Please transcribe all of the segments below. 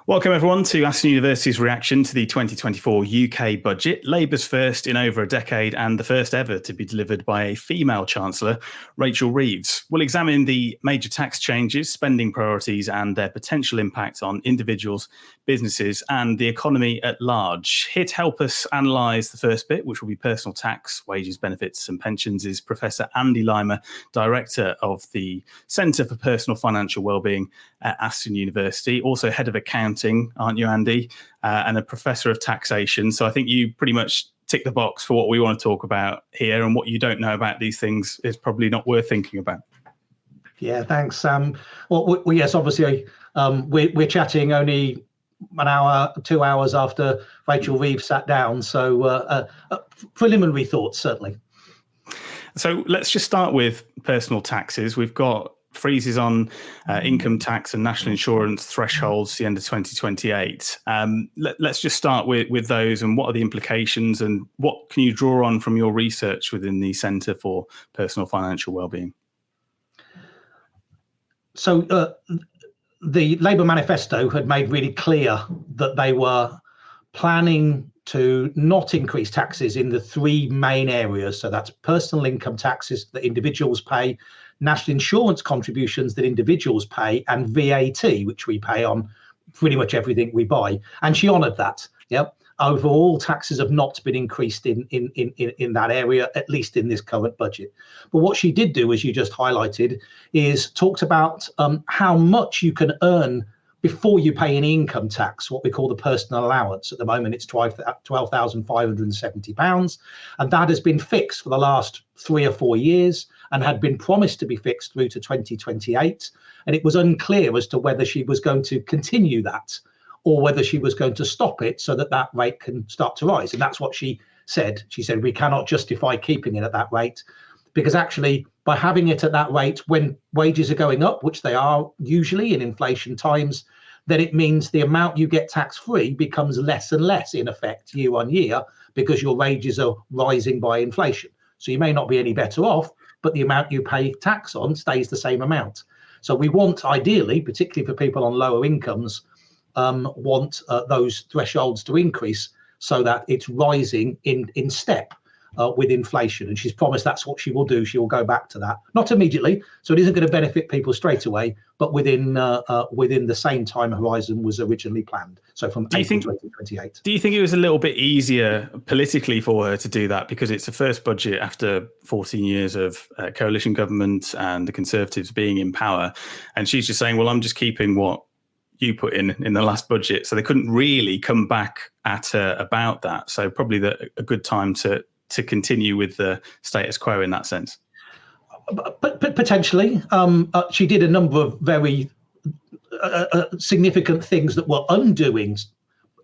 Welcome everyone to Aston University's reaction to the 2024 UK budget, Labour's first in over a decade and the first ever to be delivered by a female Chancellor, Rachel Reeves. We'll examine the major tax changes, spending priorities and their potential impact on individuals, businesses and the economy at large. Here to help us analyse the first bit, which will be personal tax, wages, benefits and pensions, is Professor Andy Lymer, Director of the Centre for Personal Financial Wellbeing at Aston University, also Head of Accounting, aren't you, Andy? And a Professor of Taxation. So I think you pretty much tick the box for what we want to talk about here, and what you don't know about these things is probably not worth thinking about. Yeah, thanks, Sam. Well, yes, obviously, we're chatting only an hour, 2 hours after Rachel Reeves sat down. So preliminary thoughts, certainly. So let's just start with personal taxes. We've got freezes on income tax and national insurance thresholds to the end of 2028. Let's just start with those, and what are the implications, and what can you draw on from your research within the Centre for Personal Financial Wellbeing? So the Labour manifesto had made really clear that they were planning to not increase taxes in the three main areas. So that's personal income taxes that individuals pay, national insurance contributions that individuals pay, and VAT, which we pay on pretty much everything we buy. And she honoured that. Yep. Overall, taxes have not been increased in that area, at least in this current budget. But what she did do, as you just highlighted, is talked about how much you can earn before you pay any income tax, what we call the personal allowance. At the moment, it's £12,570, and that has been fixed for the last 3 or 4 years and had been promised to be fixed through to 2028. And it was unclear as to whether she was going to continue that or whether she was going to stop it so that that rate can start to rise. And that's what she said. She said, we cannot justify keeping it at that rate, because actually by having it at that rate when wages are going up, which they are usually in inflation times, then it means the amount you get tax-free becomes less and less in effect year on year, because your wages are rising by inflation. So you may not be any better off, but the amount you pay tax on stays the same amount. So we want, ideally, particularly for people on lower incomes, want those thresholds to increase so that it's rising in step with inflation. And she's promised that's what she will do. She will go back to that, not immediately, so it isn't going to benefit people straight away, but within the same time horizon was originally planned. So from April 2028. Do you think it was a little bit easier politically for her to do that because it's the first budget after 14 years of coalition government and the Conservatives being in power, and she's just saying, well, I'm just keeping what you put in the last budget, so they couldn't really come back at her about that? So probably a good time to continue with the status quo in that sense. But potentially, she did a number of very significant things that were undoing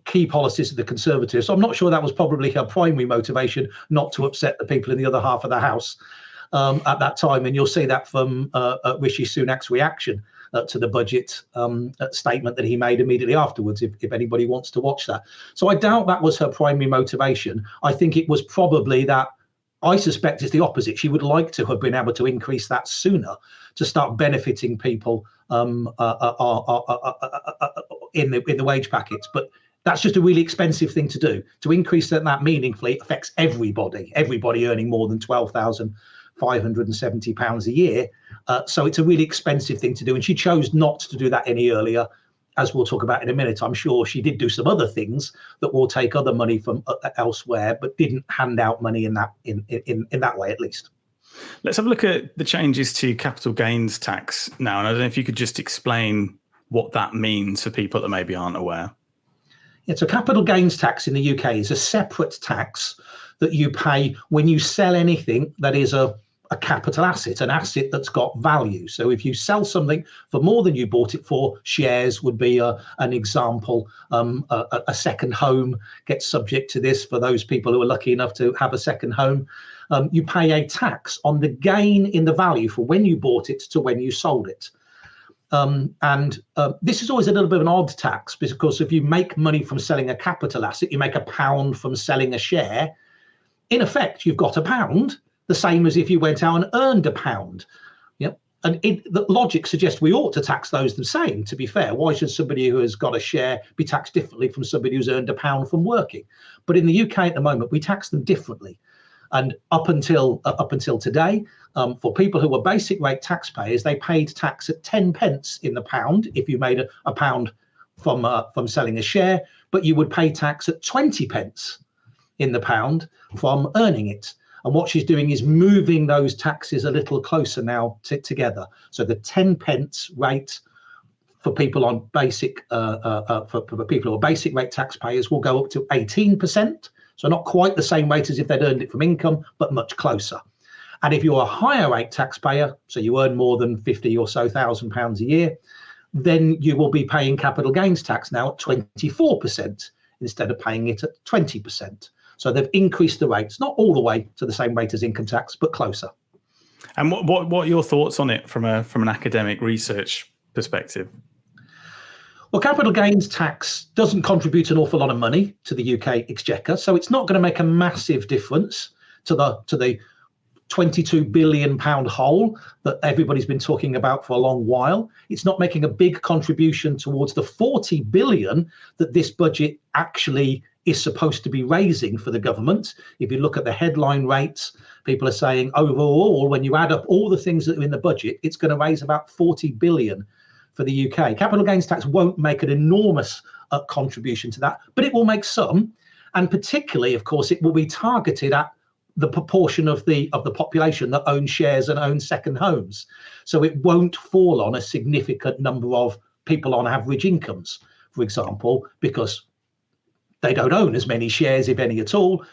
key policies of the Conservatives. So I'm not sure that was probably her primary motivation, not to upset the people in the other half of the House at that time. And you'll see that from Rishi Sunak's reaction to the budget statement that he made immediately afterwards, if anybody wants to watch that. So I doubt that was her primary motivation. I think it was probably that, I suspect it's the opposite. She would like to have been able to increase that sooner to start benefiting people in the wage packets. But that's just a really expensive thing to do. To increase that meaningfully affects everybody earning more than £12,570 a year. So it's a really expensive thing to do. And she chose not to do that any earlier, as we'll talk about in a minute. I'm sure she did do some other things that will take other money from elsewhere, but didn't hand out money in that way, at least. Let's have a look at the changes to capital gains tax now. And I don't know if you could just explain what that means for people that maybe aren't aware. Yeah, so capital gains tax in the UK is a separate tax that you pay when you sell anything that is a capital asset, an asset that's got value. So if you sell something for more than you bought it for, shares would be an example. A second home gets subject to this for those people who are lucky enough to have a second home. You pay a tax on the gain in the value for when you bought it to when you sold it. This is always a little bit of an odd tax, because if you make money from selling a capital asset, you make £1 from selling a share. In effect, you've got £1, the same as if you went out and earned £1. Yep. the logic suggests we ought to tax those the same, to be fair. Why should somebody who has got a share be taxed differently from somebody who's earned £1 from working? But in the UK at the moment, we tax them differently. And up until today, for people who were basic rate taxpayers, they paid tax at 10 pence in the pound if you made a pound from selling a share, but you would pay tax at 20 pence in the pound from earning it. And what she's doing is moving those taxes a little closer now together. So the 10 pence rate for people on basic, for people who are basic rate taxpayers will go up to 18%. So not quite the same rate as if they'd earned it from income, but much closer. And if you're a higher rate taxpayer, so you earn more than 50 or so thousand pounds a year, then you will be paying capital gains tax now at 24% instead of paying it at 20%. So they've increased the rates, not all the way to the same rate as income tax, but closer. And what are your thoughts on it from an academic research perspective? Well, capital gains tax doesn't contribute an awful lot of money to the UK exchequer, so it's not going to make a massive difference to the £22 billion hole that everybody's been talking about for a long while. It's not making a big contribution towards the 40 billion that this budget actually is supposed to be raising for the government. If you look at the headline rates, people are saying overall, when you add up all the things that are in the budget, it's going to raise about 40 billion for the UK. Capital gains tax won't make an enormous contribution to that, but it will make some. And particularly, of course, it will be targeted at the proportion of the population that owns shares and owns second homes. So it won't fall on a significant number of people on average incomes, for example, because they don't own as many shares, if any at all.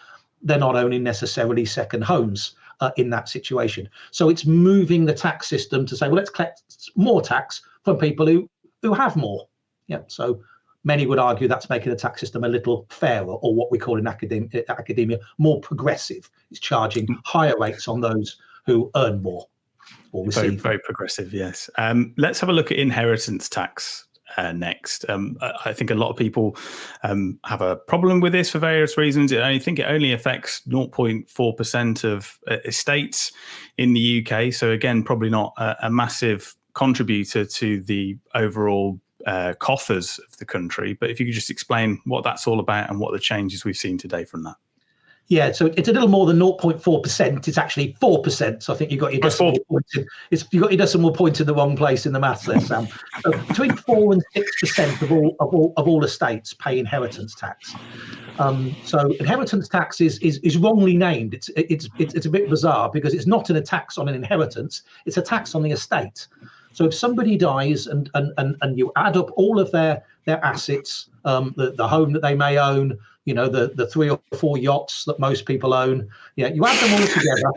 They're not owning necessarily second homes in that situation. So it's moving the tax system to say, well, let's collect more tax from people who have more. Yeah. So many would argue that's making the tax system a little fairer, or what we call in academia more progressive. It's charging higher rates on those who earn more or receive. Very progressive, yes. Let's have a look at inheritance tax next. I think a lot of people have a problem with this for various reasons. I think it only affects 0.4% of estates in the UK. So again, probably not a massive contributor to the overall coffers of the country. But if you could just explain what that's all about and what the changes we've seen today from that. Yeah, so it's a little more than 0.4%. It's actually 4%. So I think you got your decimal point. You got your decimal point in the wrong place in the maths there, Sam. So between 4 and 6% of all estates pay inheritance tax. So inheritance tax is wrongly named. It's a bit bizarre because it's not a tax on an inheritance. It's a tax on the estate. So if somebody dies and you add up all of their assets, the home that they may own, you know, the 3 or 4 yachts that most people own, yeah, you add them all together.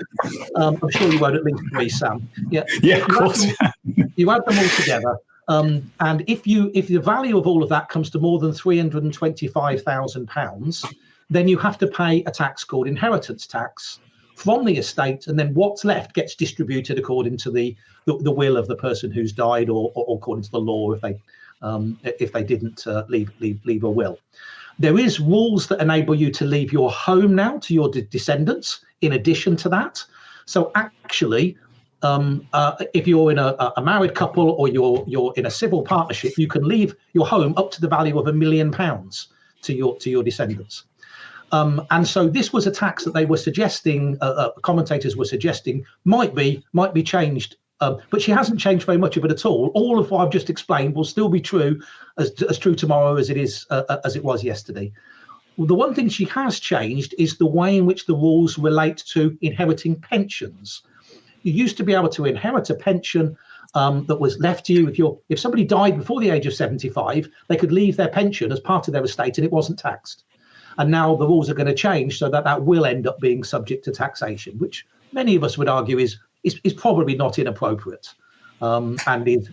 I'm sure you won't, at least me, Sam. Yeah, of course. You add them all together, and if the value of all of that comes to more than £325,000, then you have to pay a tax called inheritance tax from the estate, and then what's left gets distributed according to the will of the person who's died, or according to the law if they didn't leave a will. There is rules that enable you to leave your home now to your descendants in addition to that. So actually, if you're in a married couple or you're in a civil partnership, you can leave your home up to the value of £1 million to your descendants. And so this was a tax that they were suggesting, commentators were suggesting might be changed, but she hasn't changed very much of it at all. All of what I've just explained will still be true, as true tomorrow as it was yesterday. Well, the one thing she has changed is the way in which the rules relate to inheriting pensions. You used to be able to inherit a pension that was left to you if somebody died before the age of 75, they could leave their pension as part of their estate and it wasn't taxed. And now the rules are going to change so that will end up being subject to taxation, which many of us would argue is probably not inappropriate, and is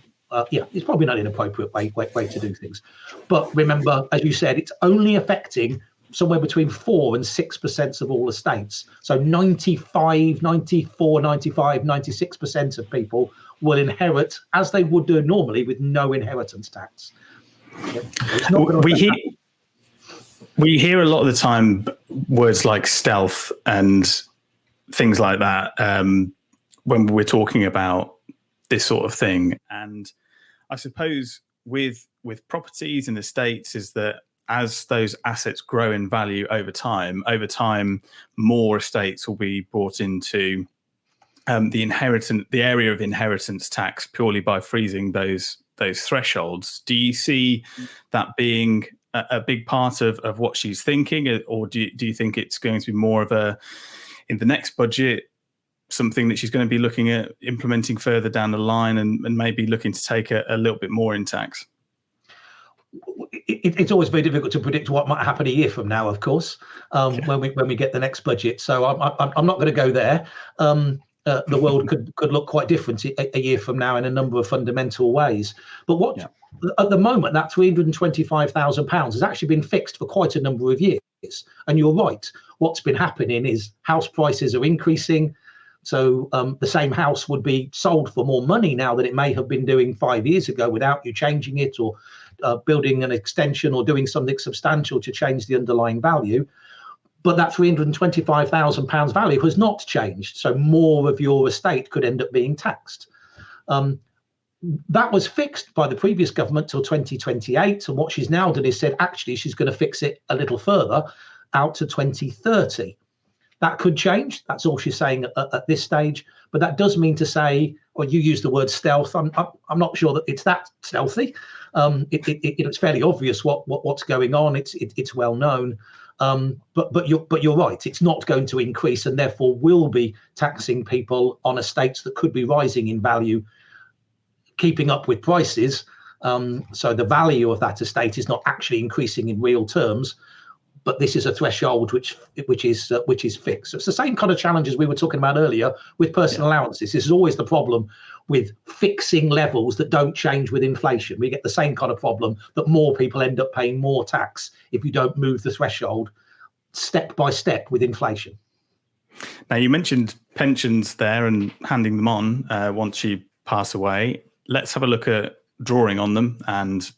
it's probably not an inappropriate way to do things. But remember, as you said, it's only affecting somewhere between 4 and 6% of all estates. So 95, 94, 95, 96% of people will inherit as they would do normally with no inheritance tax. We hear a lot of the time words like stealth and things like that when we're talking about this sort of thing. And I suppose with properties and estates is that as those assets grow in value over time, more estates will be brought into the area of inheritance tax purely by freezing those thresholds. Do you see that being a big part of what she's thinking, or do you think it's going to be more of in the next budget, something that she's going to be looking at implementing further down the line and maybe looking to take a little bit more in tax? It's always very difficult to predict what might happen a year from now, of course, when we get the next budget. So I'm not going to go there. The world could look quite different a year from now in a number of fundamental ways. But at the moment, that £325,000 has actually been fixed for quite a number of years. And you're right. What's been happening is house prices are increasing. So the same house would be sold for more money now than it may have been doing 5 years ago without you changing it or building an extension or doing something substantial to change the underlying value. But that £325,000 value has not changed. So more of your estate could end up being taxed. That was fixed by the previous government till 2028. And what she's now done is said, actually, she's going to fix it a little further out to 2030. That could change. That's all she's saying at this stage. But that does mean to say, or you use the word stealth. I'm not sure that it's that stealthy. It's fairly obvious what's going on. It's well known. But you're right. It's not going to increase, and therefore will be taxing people on estates that could be rising in value, keeping up with prices. So the value of that estate is not actually increasing in real terms. But this is a threshold which is fixed. So it's the same kind of challenge as we were talking about earlier with personal allowances. This is always the problem with fixing levels that don't change with inflation. We get the same kind of problem that more people end up paying more tax if you don't move the threshold step by step with inflation. Now, you mentioned pensions there and handing them on once you pass away. Let's have a look at drawing on them and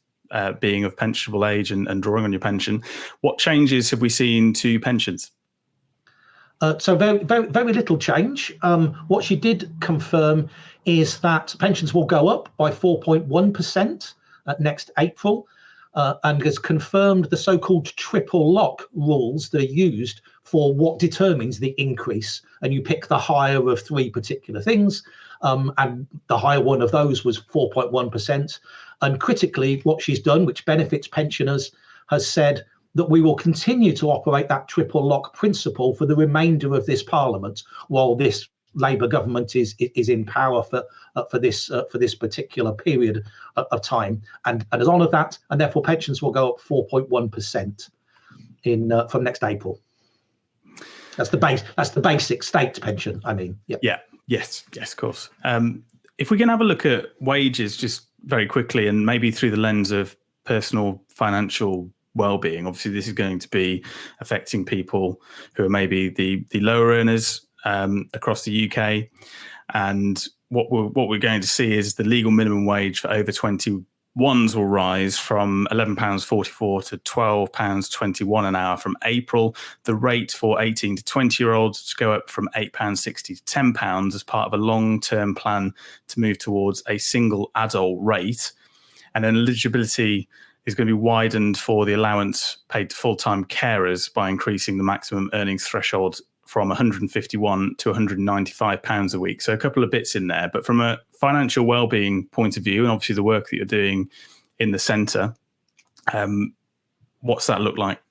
being of pensionable age and drawing on your pension. What changes have we seen to pensions? So very, very, very little change. What she did confirm is that pensions will go up by 4.1% next April, and has confirmed the so-called triple lock rules that are used for what determines the increase. And you pick the higher of three particular things, and the higher one of those was 4.1%. And critically, what she's done, which benefits pensioners, has said that we will continue to operate that triple lock principle for the remainder of this Parliament, while this Labour government is in power for this particular period of time, and has honoured that, and therefore pensions will go up 4.1% from next April. That's the base. That's the basic state pension. I mean, yes, of course. If we can have a look at wages just very quickly, and maybe through the lens of personal financial well-being. Obviously, this is going to be affecting people who are maybe the lower earners across the UK. And what we're going to see is the legal minimum wage for over 21s will rise from £11.44 to £12.21 an hour from April. The rate for 18 to 20-year-olds to go up from £8.60 to £10 as part of a long-term plan to move towards a single adult rate. And then eligibility is going to be widened for the allowance paid to full-time carers by increasing the maximum earnings threshold from £151 to £195 a week. So a couple of bits in there. But from a financial wellbeing point of view, and obviously the work that you're doing in the centre, what's that look like?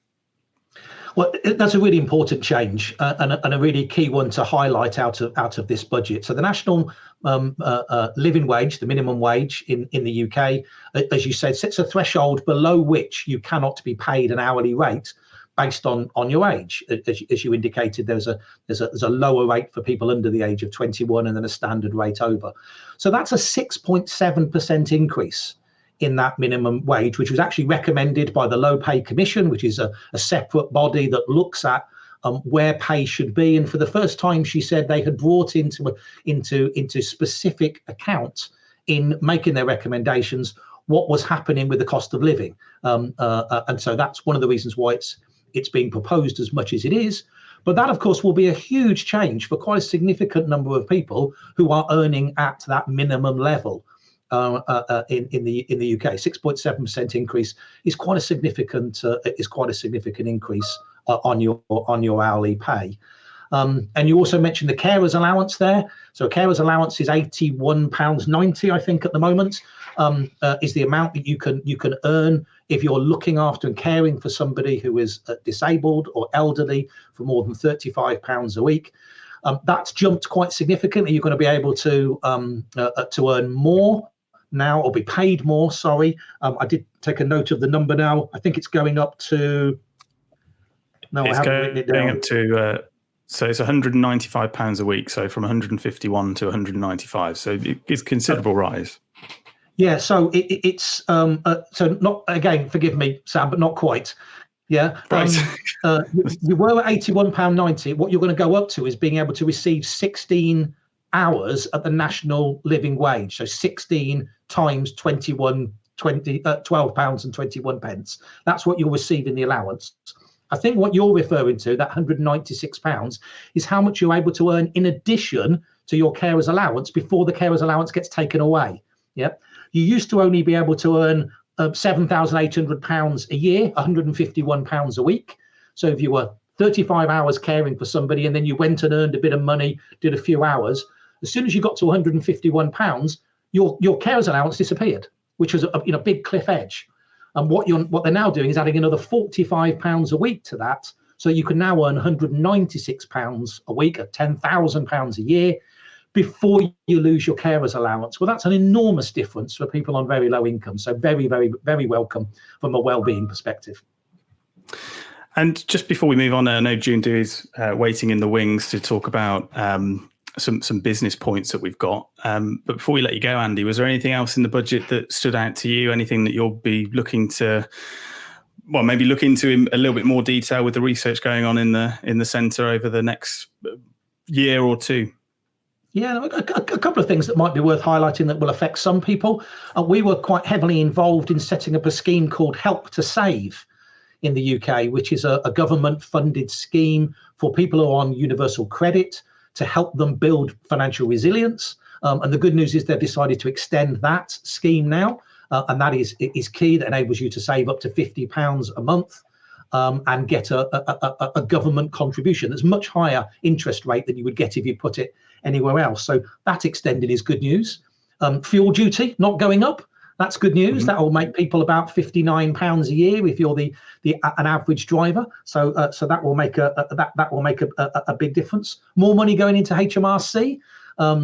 Well, that's a really important change and a really key one to highlight out of this budget. So the national living wage, the minimum wage in the UK, as you said, sets a threshold below which you cannot be paid an hourly rate based on your age. As you indicated, there's a lower rate for people under the age of 21 and then a standard rate over. So that's a 6.7% increase in that minimum wage, which was actually recommended by the Low Pay Commission, which is a separate body that looks at where pay should be. And for the first time, she said they had brought into specific account in making their recommendations what was happening with the cost of living. And so that's one of the reasons why it's being proposed as much as it is. But that, of course, will be a huge change for quite a significant number of people who are earning at that minimum level in the UK. 6.7% increase is quite a significant increase on your hourly pay. And you also mentioned the carers allowance there. So a carers allowance is £81.90, I think, at the moment, is the amount that you can earn if you're looking after and caring for somebody who is disabled or elderly for more than £35 a week. That's jumped quite significantly. You're going to be able to earn more now, or be paid more. Sorry, I did take a note of the number now. I think it's going up to. No, I haven't written it down. Going up to. So it's £195 a week. So from 151 to 195. So it's a considerable rise. Yeah. So it's so not, again, forgive me, Sam, but not quite. Yeah. Right. You were at £81.90. What you're going to go up to is being able to receive 16 hours at the national living wage. So 16 times £12.21. That's what you'll receive in the allowance. I think what you're referring to, that £196, is how much you're able to earn in addition to your carer's allowance before the carer's allowance gets taken away. Yep. You used to only be able to earn £7,800 a year, £151 a week. So if you were 35 hours caring for somebody and then you went and earned a bit of money, did a few hours, as soon as you got to £151, your carer's allowance disappeared, which was a big cliff edge. And what they're now doing is adding another £45 a week to that. So you can now earn £196 a week at £10,000 a year before you lose your carer's allowance. Well, that's an enormous difference for people on very low income. So very, very, very welcome from a wellbeing perspective. And just before we move on, I know Jundu is waiting in the wings to talk about some business points that we've got. But before we let you go, Andy, was there anything else in the budget that stood out to you? Anything that you'll be looking to, well, maybe look into in a little bit more detail with the research going on in the centre over the next year or two? Yeah, a couple of things that might be worth highlighting that will affect some people. We were quite heavily involved in setting up a scheme called Help to Save in the UK, which is a government-funded scheme for people who are on universal credit to help them build financial resilience. And the good news is they've decided to extend that scheme now, and that is key. That enables you to save up to £50 a month and get a government contribution that's much higher interest rate than you would get if you put it anywhere else. So that extended is good news. Fuel duty not going up. That's good news. That will make people about £59 a year if you're an average driver. So that will make a big difference. More money going into HMRC.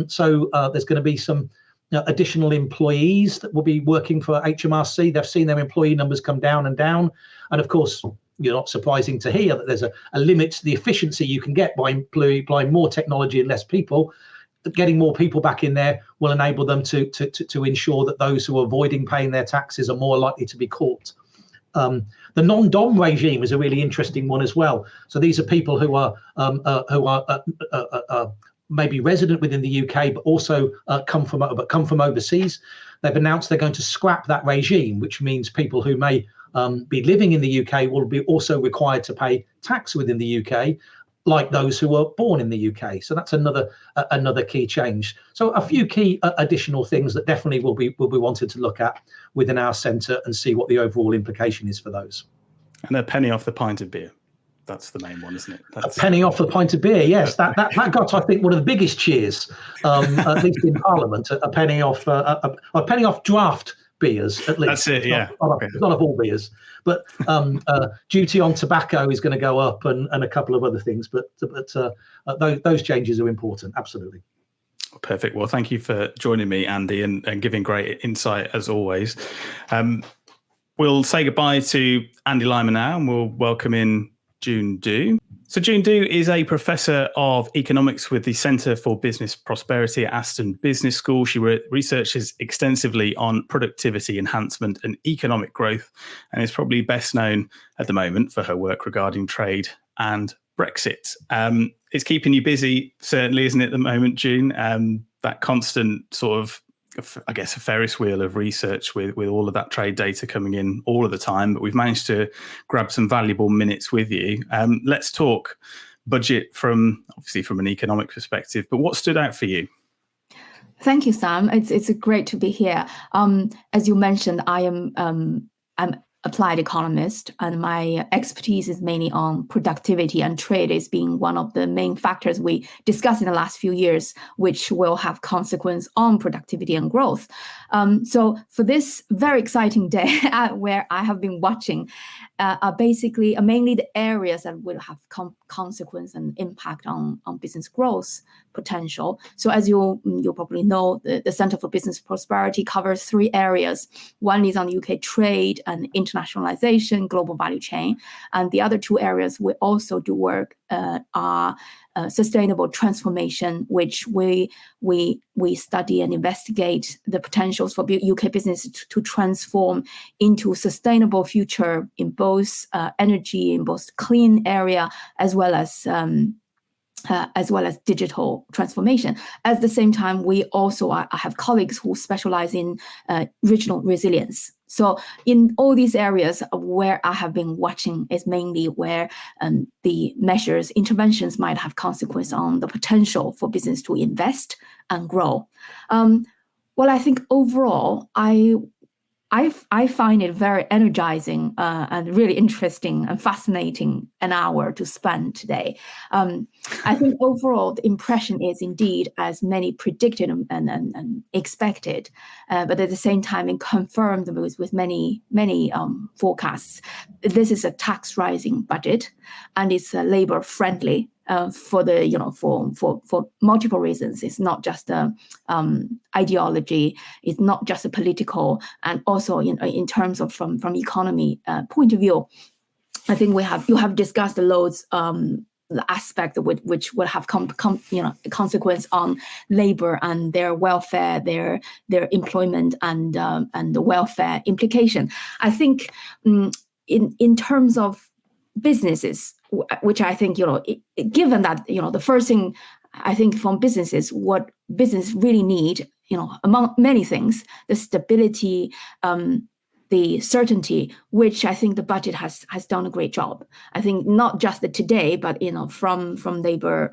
So there's going to be some additional employees that will be working for HMRC. They've seen their employee numbers come down and down, and of course, you're not surprising to hear that there's a limit to the efficiency you can get by applying more technology and less people. Getting more people back in there will enable them to ensure that those who are avoiding paying their taxes are more likely to be caught. The non-dom regime is a really interesting one as well. So these are people who are maybe resident within the UK, but also come from overseas. They've announced they're going to scrap that regime, which means people who may be living in the UK will be also required to pay tax within the UK, like those who were born in the UK. So that's another key change. So a few key additional things that definitely will be wanted to look at within our centre and see what the overall implication is for those. And a penny off the pint of beer. That's the main one, isn't it? A penny off the pint of beer, yes. That got, I think, one of the biggest cheers, at least in Parliament. A penny off draft beers, at least. That's it, yeah. It's not of all beers, but duty on tobacco is going to go up, and a couple of other things. But those changes are important, absolutely. Perfect. Well, thank you for joining me, Andy, and giving great insight as always. We'll say goodbye to Andy Lymer now, and we'll welcome in Jundu. So Jundu is a professor of economics with the Centre for Business Prosperity at Aston Business School. She researches extensively on productivity enhancement and economic growth, and is probably best known at the moment for her work regarding trade and Brexit. It's keeping you busy, certainly, isn't it, at the moment, June? That constant sort of, I guess, a Ferris wheel of research with all of that trade data coming in all of the time. But we've managed to grab some valuable minutes with you. Let's talk budget from an economic perspective, but what stood out for you? Thank you, Sam. It's great to be here. As you mentioned, I'm applied economist, and my expertise is mainly on productivity, and trade is being one of the main factors we discussed in the last few years, which will have consequence on productivity and growth. So for this very exciting day where I have been watching are mainly the areas that will have consequence and impact on business growth potential. So as you probably know, the Centre for Business Prosperity covers 3 areas. One is on UK trade and internationalization, global value chain. And the other 2 areas we also do work are sustainable transformation, which we study and investigate the potentials for UK business to transform into sustainable future in both energy, in both clean area, as well as digital transformation. At the same time, we also have colleagues who specialize in regional resilience. So in all these areas where I have been watching is mainly where the measures, interventions might have consequence on the potential for business to invest and grow. Well, I think overall, I find it very energizing and really interesting and fascinating an hour to spend today. I think overall the impression is indeed as many predicted and expected, but at the same time it confirmed with many forecasts. This is a tax rising budget, and it's labor friendly. For multiple reasons. It's not just ideology, it's not just a political, and also in terms of from economy point of view. I think you have discussed the loads the aspect which will have consequence on labor and their welfare, their employment and the welfare implication. I think in terms of businesses, which I think, given that, the first thing I think from businesses, what business really need, among many things, the stability, the certainty, which I think the budget has done a great job. I think not just today, but from Labour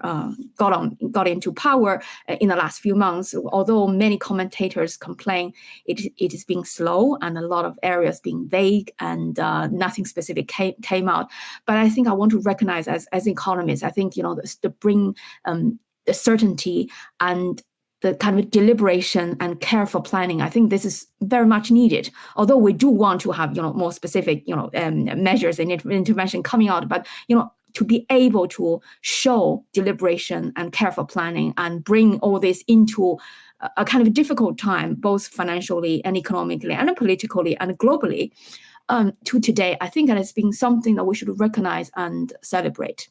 got into power in the last few months. Although many commentators complain it is being slow and a lot of areas being vague and nothing specific came out. But I think I want to recognize as economists, I think to bring the certainty and the kind of deliberation and careful planning, I think this is very much needed. Although we do want to have, more specific, measures and intervention coming out, but, to be able to show deliberation and careful planning and bring all this into a kind of difficult time, both financially and economically and politically and globally, to today, I think that has been something that we should recognize and celebrate.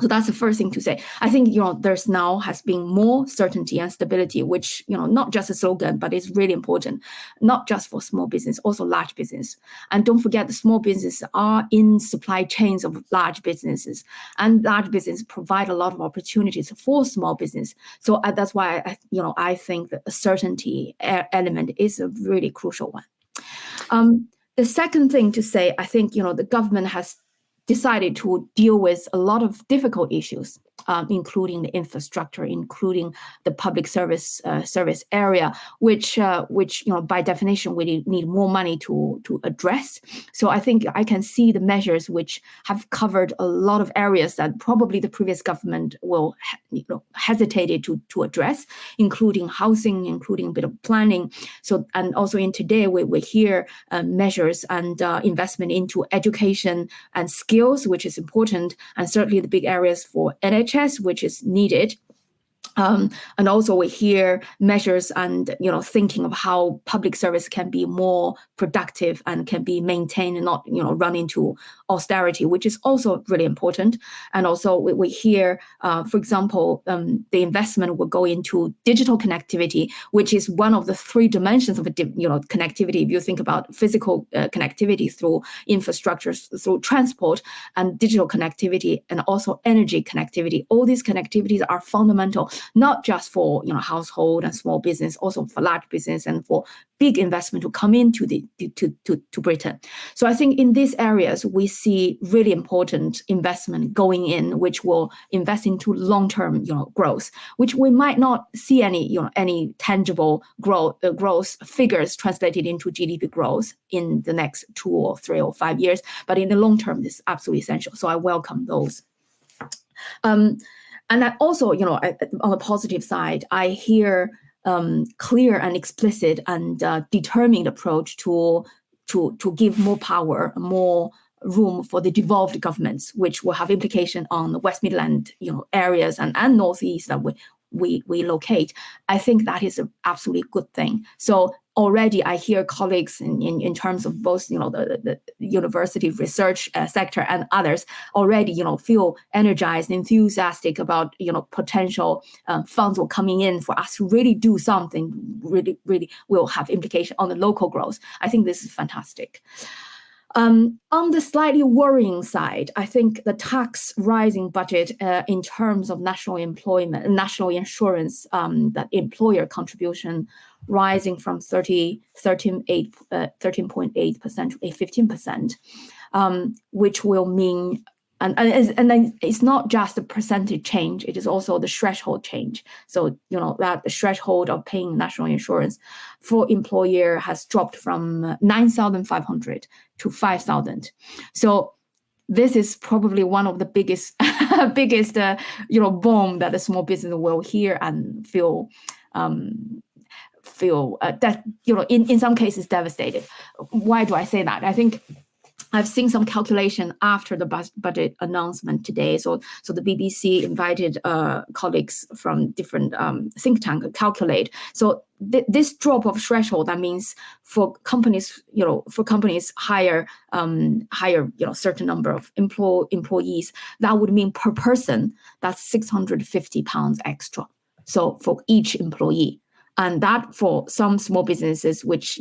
So that's the first thing to say. I think, there's now has been more certainty and stability, which, not just a slogan, but it's really important, not just for small business, also large business. And don't forget the small businesses are in supply chains of large businesses, and large businesses provide a lot of opportunities for small business. So that's why, I think that the certainty element is a really crucial one. The second thing to say, I think, the government has decided to deal with a lot of difficult issues, including the infrastructure, including the public service area, which by definition we need more money to address. So I think I can see the measures which have covered a lot of areas that probably the previous government will hesitated to address, including housing, including a bit of planning. So and also in today we hear measures and investment into education and skills, which is important, and certainly the big areas for NHS, which is needed. And also we hear measures and thinking of how public service can be more productive and can be maintained and not run into austerity, which is also really important. And also we hear, for example, the investment will go into digital connectivity, which is one of the 3 dimensions of connectivity. If you think about physical connectivity through infrastructures, through transport, and digital connectivity, and also energy connectivity, all these connectivities are fundamental. not just for household and small business, also for large business and for big investment to come into to Britain. So I think in these areas we see really important investment going in, which will invest into long-term growth, which we might not see any tangible growth figures translated into GDP growth in the next 2 or 3 or 5 years, but in the long term, this is absolutely essential. So I welcome those. And I also, on the positive side, I hear clear and explicit and determined approach to give more power, more room for the devolved governments, which will have implication on the West Midland, areas and Northeast that we locate. I think that is an absolutely good thing. So already I hear colleagues in terms of both, the university research sector and others already, feel energized, enthusiastic about, potential funds will coming in for us to really do something really will have implication on the local growth. I think this is fantastic. On the slightly worrying side, I think the tax rising budget in terms of national employment, national insurance, that employer contribution rising from 13.8% to 15%, which will mean, and then it's not just the percentage change, it is also the threshold change. So, that the threshold of paying national insurance for employer has dropped from 9,500 to 5,000. So this is probably one of the biggest bomb that the small business will hear and feel that, in some cases devastated. Why do I say that? I think I've seen some calculation after the budget announcement today. So the BBC invited colleagues from different think tanks to calculate. So this drop of threshold, that means for companies, hire certain number of employees, that would mean per person that's £650 extra. So for each employee, and that for some small businesses which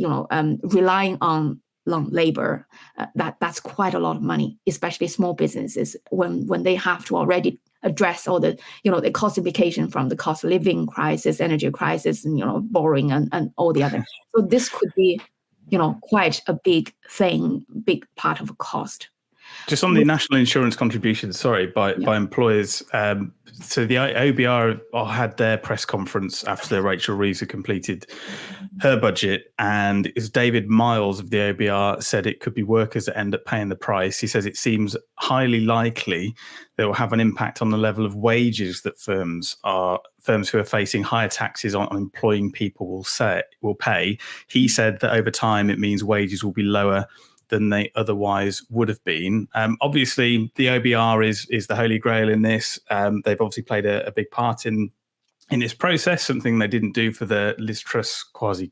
relying on long labor, that's quite a lot of money, especially small businesses when they have to already address all the the cost implication from the cost of living crisis, energy crisis, and borrowing and all the other. So this could be quite a big thing, big part of a cost. Just on the national insurance contributions, by employers. So the OBR had their press conference after Rachel Reeves had completed her budget, and as David Miles of the OBR said, it could be workers that end up paying the price. He says it seems highly likely that will have an impact on the level of wages that firms who are facing higher taxes on employing people will pay. He said that over time it means wages will be lower than they otherwise would have been. Obviously, the OBR is the holy grail in this. They've obviously played a big part in this process, something they didn't do for the Liz Truss Kwasi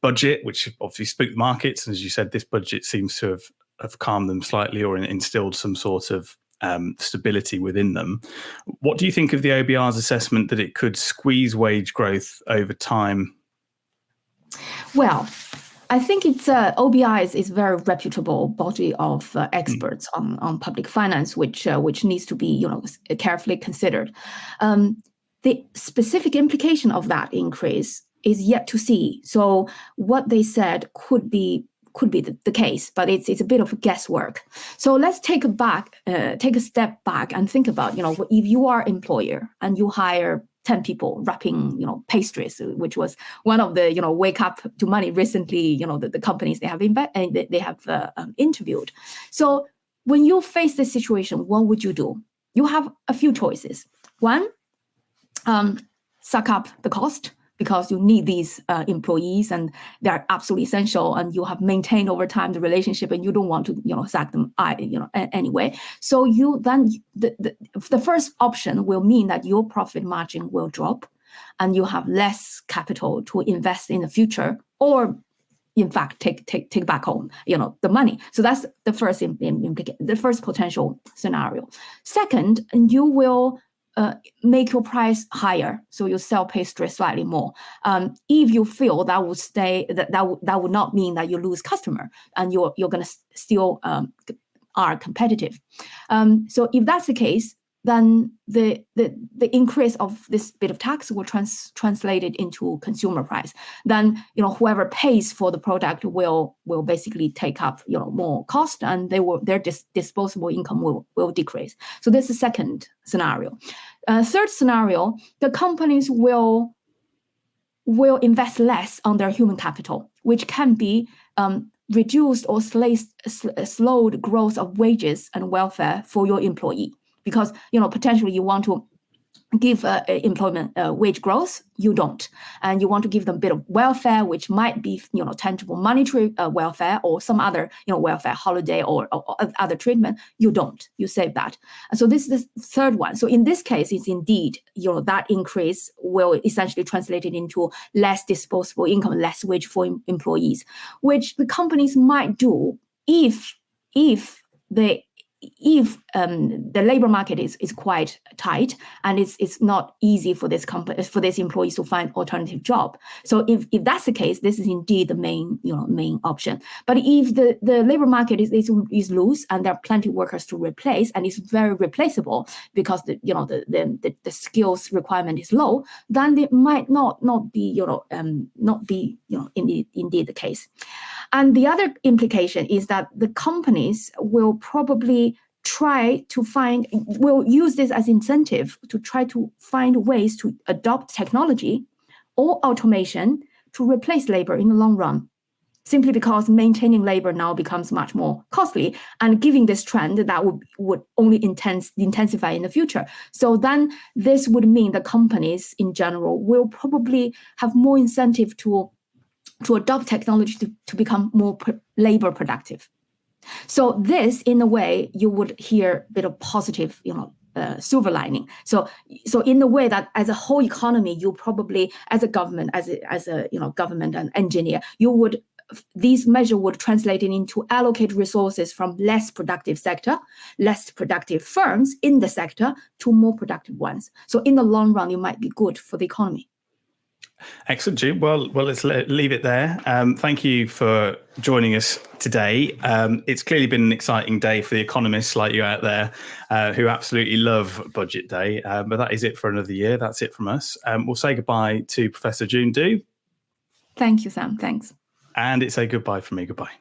budget, which obviously spooked the markets. And as you said, this budget seems to have calmed them slightly or instilled some sort of stability within them. What do you think of the OBR's assessment that it could squeeze wage growth over time? Well, I think it's OBI is a very reputable body of experts on public finance, which needs to be carefully considered. The specific implication of that increase is yet to see. So what they said could be the case, but it's a bit of guesswork. So let's take a step back and think about if you are employer and you hire 10 people wrapping, pastries, which was one of the, wake up to money recently, the companies they have interviewed. So when you face this situation, what would you do? You have a few choices. One, suck up the cost because you need these employees and they're absolutely essential, and you have maintained over time the relationship and you don't want to, sack them, anyway. So you then, the first option will mean that your profit margin will drop and you have less capital to invest in the future, or in fact, take back home, the money. So that's the first the first potential scenario. Second, you will make your price higher, so you sell pastry slightly more. If you feel that would that would not mean that you lose customer, and you're going to still are competitive. So if that's the case, then the increase of this bit of tax will translate it into consumer price. Then whoever pays for the product will basically take up more cost, and their disposable income will decrease. So this is the second scenario. Third scenario, the companies will invest less on their human capital, which can be reduced or slowed growth of wages and welfare for your employee. Because potentially you want to give employment wage growth, you don't, and you want to give them a bit of welfare, which might be tangible monetary welfare or some other welfare, holiday or other treatment, you don't. You save that. And so this is the third one. So in this case, it's indeed that increase will essentially translate it into less disposable income, less wage for employees, which the companies might do if the labor market is quite tight and it's not easy for these employees to find alternative job. So if that's the case, this is indeed the main option. But if the labor market is loose and there are plenty of workers to replace and it's very replaceable because the skills requirement is low, then it might not be indeed the case. And the other implication is that the companies will probably will use this as incentive to try to find ways to adopt technology or automation to replace labor in the long run, simply because maintaining labor now becomes much more costly, and giving this trend that would only intensify in the future. So then this would mean the companies in general will probably have more incentive to adopt technology to become more labor productive. So this, in a way, you would hear a bit of positive, silver lining. So in the way that as a whole economy, you probably, as a government, as a government and engineer, these measures would translate into allocate resources from less productive sector, less productive firms in the sector to more productive ones. So in the long run, it might be good for the economy. Excellent, June. Well, let's leave it there. Thank you for joining us today. It's clearly been an exciting day for the economists like you out there who absolutely love Budget Day. But that is it for another year. That's it from us. We'll say goodbye to Professor June Du. Thank you, Sam. Thanks. And it's a goodbye from me. Goodbye.